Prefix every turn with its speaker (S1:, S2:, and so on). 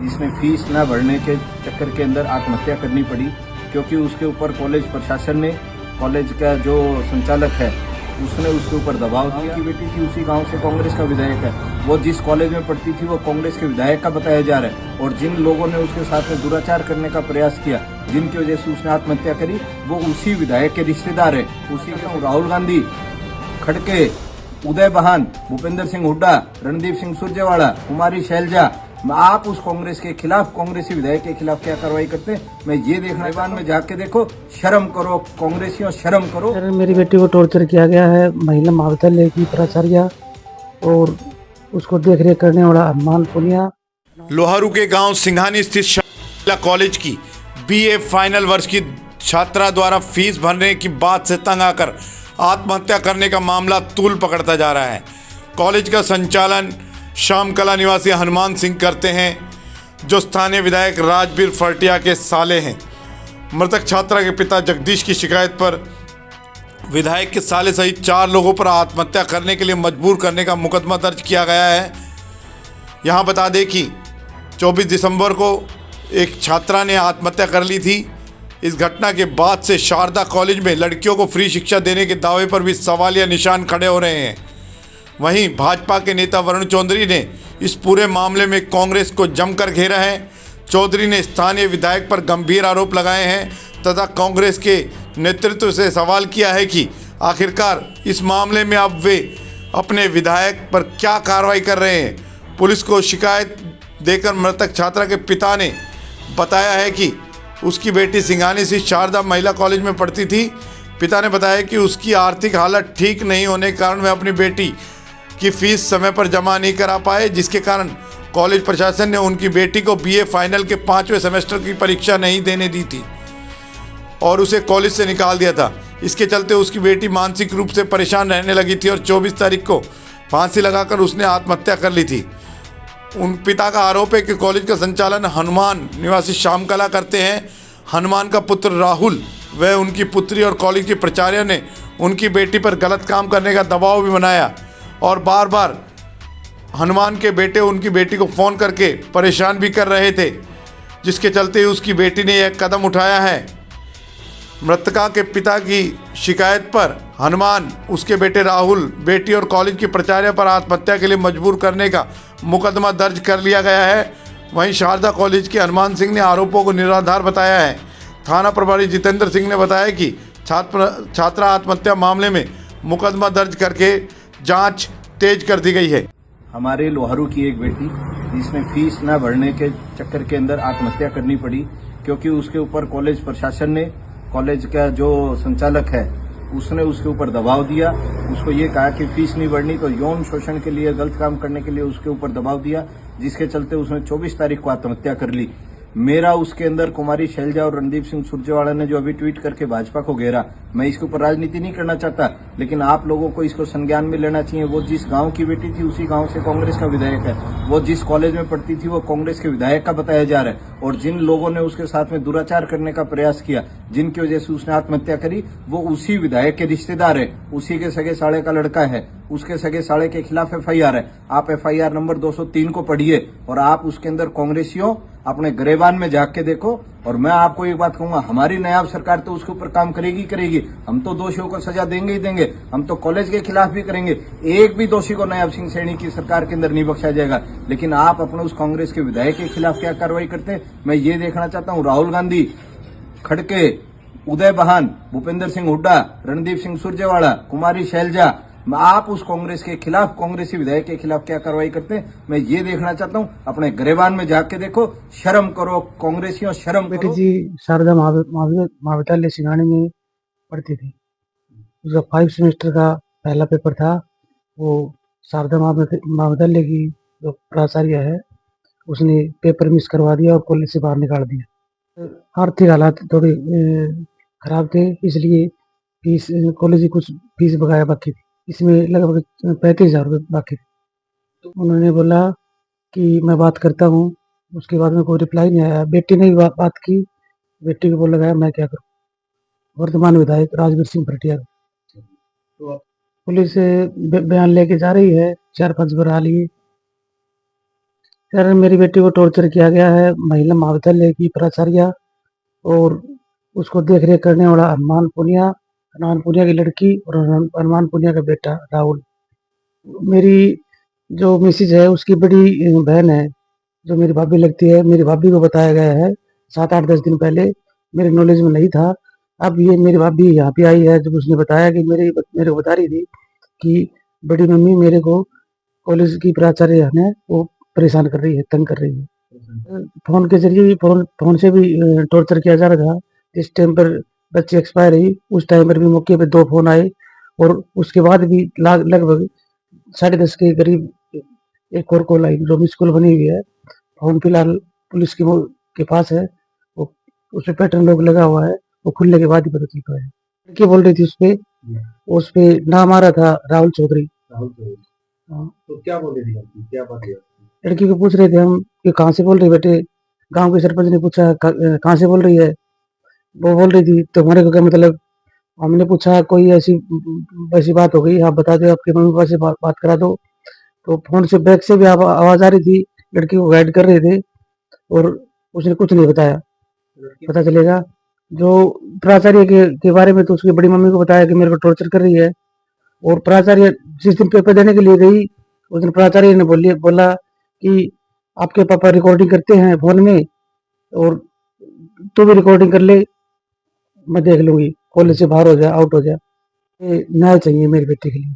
S1: जिसने फीस न भरने के चक्कर के अंदर आत्महत्या करनी पड़ी, क्योंकि उसके ऊपर कॉलेज प्रशासन ने, कॉलेज का जो संचालक है उसने उसके ऊपर दबाव दिया। की बेटी थी, उसी गांव से कांग्रेस का विधायक है, वो जिस कॉलेज में पढ़ती थी वो कांग्रेस के विधायक का बताया जा रहा है। और जिन लोगों ने उसके साथ में दुराचार करने का प्रयास किया, जिनकी वजह से उसने आत्महत्या करी, वो उसी विधायक के रिश्तेदार है। उसी के राहुल गांधी, खड़के, उदय बहान, भूपेंद्र सिंह हुड्डा, रणदीप सिंह सुरजेवाला, कुमारी शैलजा, आप उस कांग्रेस के खिलाफ, कांग्रेसी विधायक के खिलाफ क्या कार्रवाई करते हैं, मैं ये देखना। मैदान में जाके देखो, शर्म करो कांग्रेसियों, शर्म करो।
S2: सर, मेरी बेटी को टॉर्चर किया गया है महिला महाविद्यालय की प्राचार्य और उसको देखरेख करने वाला हनुमान पुनिया।
S3: लोहारू के गांव सिंघानी स्थित महिला कॉलेज की बीए फाइनल वर्ष की छात्रा द्वारा फीस भरने की बात से तंग आकर आत्महत्या करने का मामला तूल पकड़ता जा रहा है। कॉलेज का संचालन श्यामकला निवासी हनुमान सिंह करते हैं, जो स्थानीय विधायक राजबीर फरटिया के साले हैं। मृतक छात्रा के पिता जगदीश की शिकायत पर विधायक के साले सहित 4 लोगों पर आत्महत्या करने के लिए मजबूर करने का मुकदमा दर्ज किया गया है। यहाँ बता दें कि 24 दिसंबर को एक छात्रा ने आत्महत्या कर ली थी। इस घटना के बाद से शारदा कॉलेज में लड़कियों को फ्री शिक्षा देने के दावे पर भी सवालिया निशान खड़े हो रहे हैं। वहीं भाजपा के नेता वरुण चौधरी ने इस पूरे मामले में कांग्रेस को जमकर घेरा है। चौधरी ने स्थानीय विधायक पर गंभीर आरोप लगाए हैं तथा कांग्रेस के नेतृत्व से सवाल किया है कि आखिरकार इस मामले में अब वे अपने विधायक पर क्या कार्रवाई कर रहे हैं। पुलिस को शिकायत देकर मृतक छात्रा के पिता ने बताया है कि उसकी बेटी सिंघानी से शारदा महिला कॉलेज में पढ़ती थी। पिता ने बताया कि उसकी आर्थिक हालत ठीक नहीं होने के कारण वे अपनी बेटी की फीस समय पर जमा नहीं करा पाए, जिसके कारण कॉलेज प्रशासन ने उनकी बेटी को बीए फाइनल के 5वें सेमेस्टर की परीक्षा नहीं देने दी थी और उसे कॉलेज से निकाल दिया था। इसके चलते उसकी बेटी मानसिक रूप से परेशान रहने लगी थी और 24 तारीख को फांसी लगाकर उसने आत्महत्या कर ली थी। उन पिता का आरोप है कि कॉलेज का संचालन हनुमान निवासी श्यामकला करते हैं। हनुमान का पुत्र राहुल व उनकी पुत्री और कॉलेज के प्राचार्य ने उनकी बेटी पर गलत काम करने का दबाव भी बनाया और बार बार हनुमान के बेटे उनकी बेटी को फ़ोन करके परेशान भी कर रहे थे, जिसके चलते उसकी बेटी ने यह कदम उठाया है। मृतका के पिता की शिकायत पर हनुमान, उसके बेटे राहुल, बेटी और कॉलेज के प्राचार्य पर आत्महत्या के लिए मजबूर करने का मुकदमा दर्ज कर लिया गया है। वहीं शारदा कॉलेज के हनुमान सिंह ने आरोपों को निराधार बताया है। थाना प्रभारी जितेंद्र सिंह ने बताया कि छात्रा आत्महत्या मामले में मुकदमा दर्ज करके जांच तेज कर दी गई है।
S1: हमारे लोहारू की एक बेटी, जिसने फीस न भरने के चक्कर के अंदर आत्महत्या करनी पड़ी, क्योंकि उसके ऊपर कॉलेज प्रशासन ने, कॉलेज का जो संचालक है उसने उसके ऊपर दबाव दिया। उसको ये कहा कि फीस नहीं भरनी तो यौन शोषण के लिए, गलत काम करने के लिए उसके ऊपर दबाव दिया, जिसके चलते उसने 24 तारीख को आत्महत्या कर ली। मेरा उसके अंदर कुमारी शैलजा और रणदीप सिंह सुरजेवाला ने जो अभी ट्वीट करके भाजपा को घेरा, मैं इसके ऊपर राजनीति नहीं करना चाहता, लेकिन आप लोगों को इसको संज्ञान में लेना चाहिए। वो जिस गांव की बेटी थी, उसी गांव से कांग्रेस का विधायक है, वो जिस कॉलेज में पढ़ती थी वो कांग्रेस के विधायक का बताया जा रहा है। और जिन लोगों ने उसके साथ में दुराचार करने का प्रयास किया, जिनकी वजह से उसने आत्महत्या करी, वो उसी विधायक के रिश्तेदार है, उसी के सगे साले का लड़का है, उसके सगे साले के खिलाफ एफआईआर है। आप एफआईआर नंबर 203 को पढ़िए और आप उसके अंदर कांग्रेसियों अपने गिरेबान में जाग के देखो। और मैं आपको एक बात कहूंगा, हमारी नायाब सरकार तो उसके ऊपर काम करेगी। हम तो दोषियों को सजा देंगे ही देंगे, हम तो कॉलेज के खिलाफ भी करेंगे। एक भी दोषी को नायाब सिंह सैनी की सरकार के अंदर नहीं बख्शा जाएगा। लेकिन आप अपने उस कांग्रेस के विधायक के खिलाफ क्या कार्रवाई करते हैं, मैं ये देखना चाहता हूँ। राहुल गांधी, खड़के, उदय बहान, भूपेंद्र सिंह हुड्डा, रणदीप सिंह सुरजेवाला, कुमारी शैलजा, आप उस कांग्रेस के खिलाफ, कांग्रेसी विधायक के खिलाफ क्या कार्रवाई करते हैं, मैं ये देखना चाहता हूँ। अपने गिरेबान में जाके देखो, शर्म करो कांग्रेसियों, शर्म
S2: बेटी
S1: करो।
S2: जी शारदा महाविद्यालय सिंघानी में पढ़ती थी। उसका 5 सेमेस्टर का पहला पेपर था। वो शारदा महाविद्यालय की जो प्राचार्य है उसने पेपर मिस करवा दिया और कॉलेज से बाहर निकाल दिया। आर्थिक हालात थोड़ी खराब थे, इसलिए फीस, कॉलेज की कुछ फीस बकाया बाकी थी। इसमें लगभग 35,000 रुपये बाकी थे। उन्होंने बोला कि मैं बात करता हूँ, उसके बाद में कोई रिप्लाई नहीं आया। बेटी ने भी बात की, बेटी को बोल लगाया मैं क्या करूँ। वर्तमान विधायक राजबीर सिंह फरटिया तो पुलिस बयान लेके जा रही है, 4-5 बार आ लिए। सर मेरी बेटी को टॉर्चर किया गया है महिला महाविद्यालय की प्राचार्य और उसको देख रेख करने वाला हनुमान पुनिया की लड़की और हनुमान पुनिया का बेटा राहुल। मेरी जो मिसिज है उसकी बड़ी बहन है जो मेरी भाभी लगती है। मेरी भाभी को बताया गया है 7-8-10 दिन पहले, मेरे नॉलेज में नहीं था। अब ये मेरी भाभी यहाँ पे आई है जब उसने बताया कि मेरे को बता रही थी कि बड़ी मम्मी मेरे को कॉलेज की प्राचार्य ने वो परेशान कर रही है, तंग कर रही है। फ़ोन के ज़रिए फ़ोन से भी टॉर्चर किया जा रहा था। जिस टाइम पर बच्ची एक्सपायर हुई उस टाइम पर भी मौके पे 2 फ़ोन आए और उसके बाद भी लगभग 10:30 के करीब एक और कॉल आई जो मिस्ड कॉल बनी हुई है। फ़ोन फिलहाल पुलिस के पास है। वो उसपे पैटर्न लॉक लगा हुआ है, वो खुलने के बाद ही पता चल पाया। लड़की बोल रही थी उसपे नाम आ रहा था राहुल चौधरी। हाँ,
S1: तो क्या बोल रही थी लड़की, क्या बात है?
S2: लड़की को पूछ रहे थे हम कि कहाँ से बोल रही बेटे? गाँव के सरपंच ने पूछा कहाँ से बोल रही है? वो बोल रही थी तुम्हारे को क्या मतलब? हमने पूछा कोई ऐसी बात हो गई, आप बता दो, आपके मम्मी पापा से बात करा दो। तो फ़ोन से बैक से भी आवाज़ आ रही थी, लड़की को गाइड कर रहे थे और उसने कुछ नहीं बताया। पता चलेगा जो प्राचार्य के बारे में तो उसकी बड़ी मम्मी को बताया कि मेरे को टॉर्चर कर रही है और प्राचार्य जिस दिन पेपर देने के लिए गई उस दिन प्राचार्य ने बोला कि आपके पापा रिकॉर्डिंग करते हैं फ़ोन में और तू भी रिकॉर्डिंग कर ले, मैं देख लूँगी, कॉलेज से बाहर हो जा, आउट हो जा। ये न्याय चाहिए मेरी बेटी के लिए।